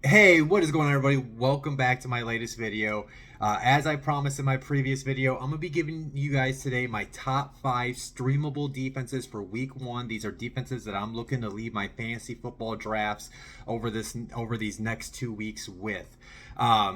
Hey, what is going on, everybody? Welcome back to my latest video. As I promised in my previous video, I'm going to be giving you guys today my top 5 streamable defenses for week 1. These are defenses that I'm looking to leave my fantasy football drafts over these next 2 weeks with.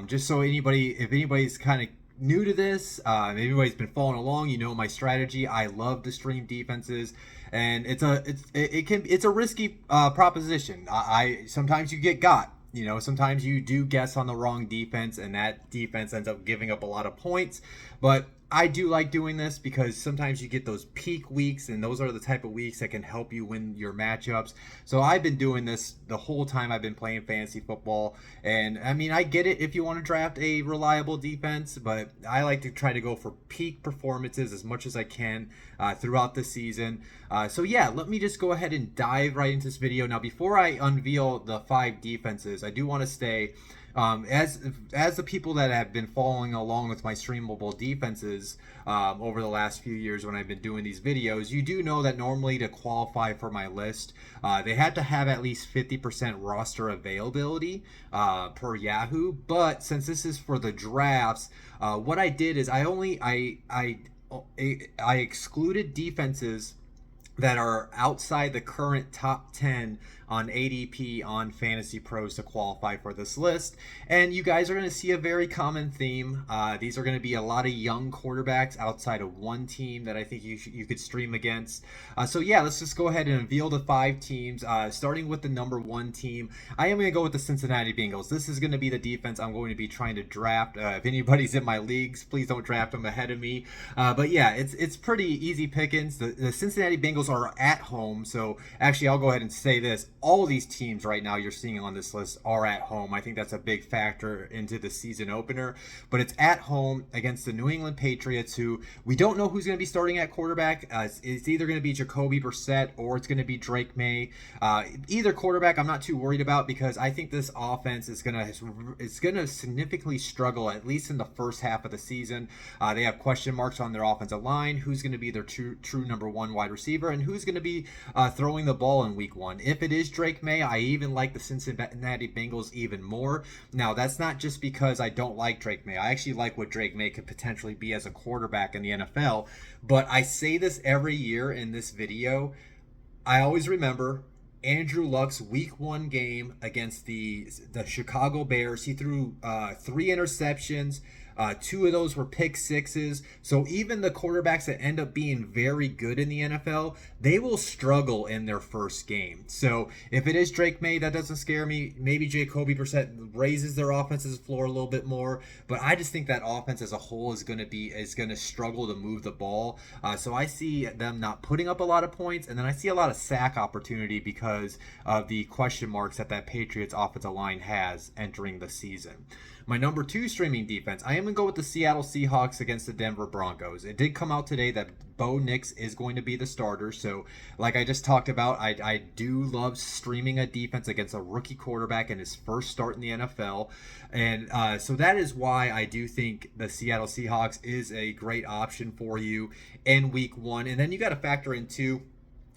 Just so if anybody's kind of new to this, if anybody's been following along, you know my strategy. I love to stream defenses, and it's a risky proposition. I sometimes you get got. Sometimes you do guess on the wrong defense, and that defense ends up giving up a lot of points. But I do like doing this because sometimes you get those peak weeks, and those are the type of weeks that can help you win your matchups. So I've been doing this the whole time I've been playing fantasy football. And I mean, I get it if you want to draft a reliable defense, but I like to try to go for peak performances as much as I can throughout the season. So yeah, let me just go ahead and dive right into this video. Now, before I unveil the 5 defenses, I do want to stay as the people that have been following along with my streamable defenses over the last few years when I've been doing these videos, you do know that normally to qualify for my list, they had to have at least 50% roster availability per Yahoo. But since this is for the drafts, what I did is I excluded defenses that are outside the current top 10 on ADP on Fantasy Pros to qualify for this list. And you guys are going to see a very common theme. These are going to be a lot of young quarterbacks outside of one team that I think you could stream against. So yeah, let's just go ahead and reveal the 5 teams, starting with the number 1 team. I am going to go with the Cincinnati Bengals. This is going to be the defense I'm going to be trying to draft. If anybody's in my leagues, please don't draft them ahead of me. But yeah, it's pretty easy pickings. The Cincinnati Bengals are at home. So actually, I'll go ahead and say this. All these teams right now you're seeing on this list are at home. I think that's a big factor into the season opener. But it's at home against the New England Patriots, who we don't know who's going to be starting at quarterback. It's either going to be Jacoby Brissett or it's going to be Drake May. Either quarterback I'm not too worried about, because I think this offense is going to significantly struggle, at least in the first half of the season. They have question marks on their offensive line. Who's going to be their true number 1 wide receiver, and who's going to be throwing the ball in week 1? If it is Drake May, I even like the Cincinnati Bengals even more. Now, that's not just because I don't like Drake May. I actually like what Drake May could potentially be as a quarterback in the NFL. But I say this every year in this video. I always remember Andrew Luck's week 1 game against the Chicago Bears. He threw 3 interceptions. 2 of those were pick sixes. So even the quarterbacks that end up being very good in the NFL, they will struggle in their first game. So if it is Drake May, that doesn't scare me. Maybe Jacoby Brissett raises their offense's floor a little bit more, but I just think that offense as a whole is going to struggle to move the ball. So I see them not putting up a lot of points, and then I see a lot of sack opportunity because of the question marks that Patriots offensive line has entering the season. My number 2 streaming defense, I am going to go with the Seattle Seahawks against the Denver Broncos. It did come out today that Bo Nix is going to be the starter. So like I just talked about, I do love streaming a defense against a rookie quarterback in his first start in the NFL. And so that is why I do think the Seattle Seahawks is a great option for you in week 1. And then you got to factor in too,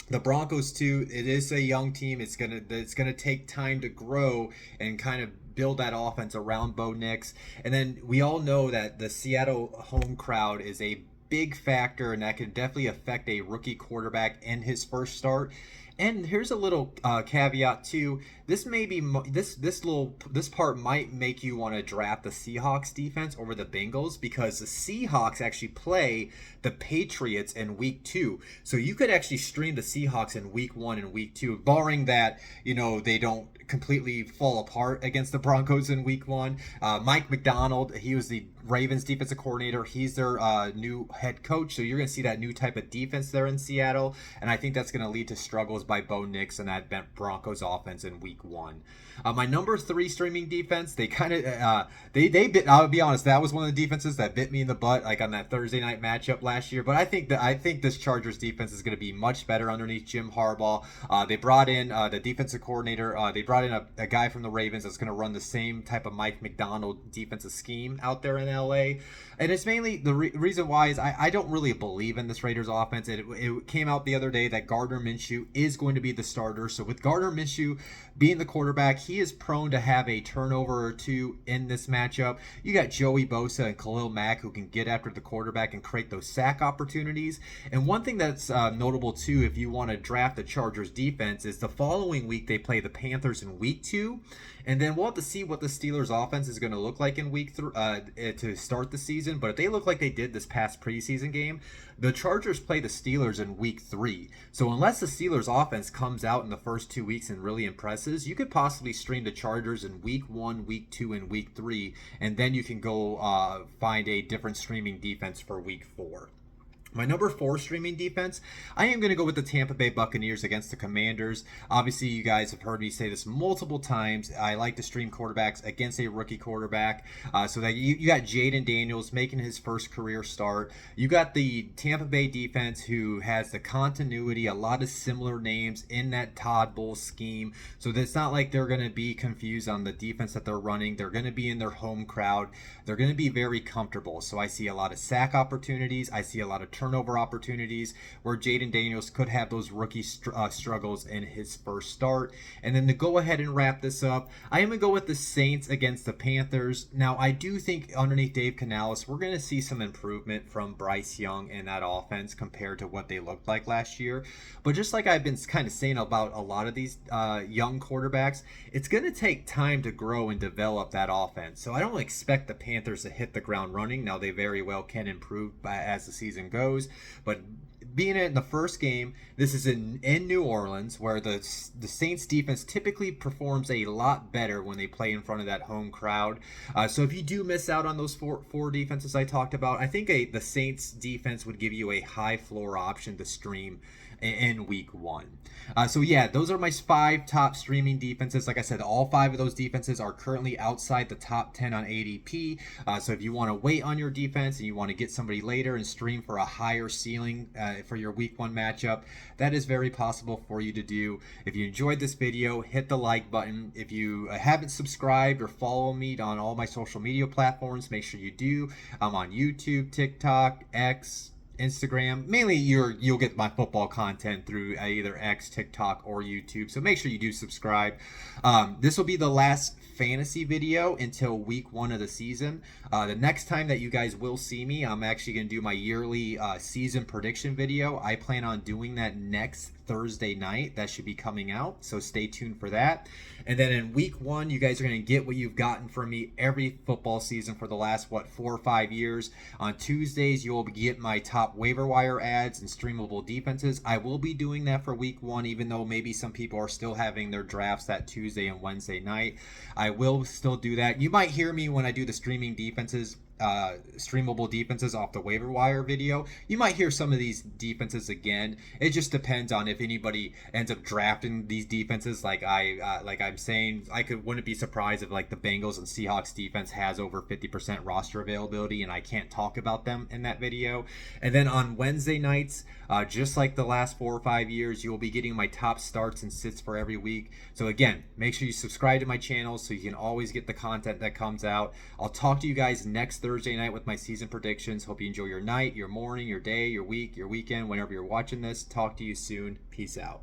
the Broncos too. It is a young team. It's gonna take time to grow and kind of build that offense around Bo Nix. And then we all know that the Seattle home crowd is a big factor, and that can definitely affect a rookie quarterback in his first start. And here's a little caveat too. This part might make you want to draft the Seahawks defense over the Bengals, because the Seahawks actually play the Patriots in week 2. So you could actually stream the Seahawks in week 1 and week 2, barring that, they don't completely fall apart against the Broncos in week 1. Mike McDonald, he was the Ravens defensive coordinator. He's their new head coach. So you're going to see that new type of defense there in Seattle. And I think that's going to lead to struggles by Bo Nix and that Broncos offense in week 1. My number 3 streaming defense, they kind of, they bit, I'll be honest, that was one of the defenses that bit me in the butt, like on that Thursday night matchup last year. But I think this Chargers defense is going to be much better underneath Jim Harbaugh. They brought in the defensive coordinator. They brought in a guy from the Ravens that's going to run the same type of Mike McDonald defensive scheme out there in LA. And it's mainly the reason why is I don't really believe in this Raiders offense. It came out the other day that Gardner Minshew is is going to be the starter. So with Gardner Minshew being the quarterback, he is prone to have a turnover or two in this matchup. You got Joey Bosa and Khalil Mack who can get after the quarterback and create those sack opportunities. And one thing that's notable too, if you want to draft the Chargers defense, is the following week they play the Panthers in week 2. And then we'll have to see what the Steelers offense is going to look like in week 3 to start the season. But if they look like they did this past preseason game, the Chargers play the Steelers in week 3. So unless the Steelers offense comes out in the first 2 weeks and really impresses, you could possibly stream the Chargers in week 1, week 2, and week 3. And then you can go find a different streaming defense for week 4. My number 4 streaming defense, I am going to go with the Tampa Bay Buccaneers against the Commanders. Obviously, you guys have heard me say this multiple times. I like to stream quarterbacks against a rookie quarterback. So that you got Jaden Daniels making his first career start. You got the Tampa Bay defense who has the continuity, a lot of similar names in that Todd Bowles scheme. So it's not like they're going to be confused on the defense that they're running. They're going to be in their home crowd. They're going to be very comfortable. So I see a lot of sack opportunities. I see a lot of turnover opportunities where Jaden Daniels could have those rookie struggles in his first start. And then to go ahead and wrap this up, I am going to go with the Saints against the Panthers. Now, I do think underneath Dave Canales, we're going to see some improvement from Bryce Young in that offense compared to what they looked like last year. But just like I've been kind of saying about a lot of these young quarterbacks, it's going to take time to grow and develop that offense. So I don't expect the Panthers to hit the ground running. Now, they very well can improve as the season goes. But being in the first game, this is in New Orleans, where the Saints defense typically performs a lot better when they play in front of that home crowd. So if you do miss out on those four defenses I talked about, I think the Saints defense would give you a high floor option to stream in week 1. So yeah, those are my 5 top streaming defenses. Like I said, all 5 of those defenses are currently outside the top 10 on ADP. So if you want to wait on your defense and you want to get somebody later and stream for a higher ceiling for your week 1 matchup, that is very possible for you to do. If you enjoyed this video, hit the like button. If you haven't subscribed or follow me on all my social media platforms, make sure you do. I'm on YouTube, TikTok, X, Instagram. Mainly you'll get my football content through either X, TikTok, or YouTube, so make sure you do subscribe. This will be the last fantasy video until week 1 of the season. The next time that you guys will see me, I'm actually going to do my yearly season prediction video. I plan on doing that next Thursday night. That should be coming out, so stay tuned for that. And then in week 1, you guys are going to get what you've gotten from me every football season for the last 4 or 5 years. On Tuesdays, you will get my top waiver wire ads and streamable defenses. I will be doing that for week 1, even though maybe some people are still having their drafts that Tuesday and Wednesday night. I will still do that. You might hear me when I do the streaming defenses, streamable defenses off the waiver wire video. You might hear some of these defenses again. It just depends on if anybody ends up drafting these defenses. Like I'm saying, wouldn't be surprised if like the Bengals and Seahawks defense has over 50% roster availability and I can't talk about them in that video. And then on Wednesday nights, just like the last 4 or 5 years, you will be getting my top starts and sits for every week. So again, make sure you subscribe to my channel so you can always get the content that comes out. I'll talk to you guys next Thursday night with my season predictions. Hope you enjoy your night, your morning, your day, your week, your weekend, whenever you're watching this. Talk to you soon. Peace out.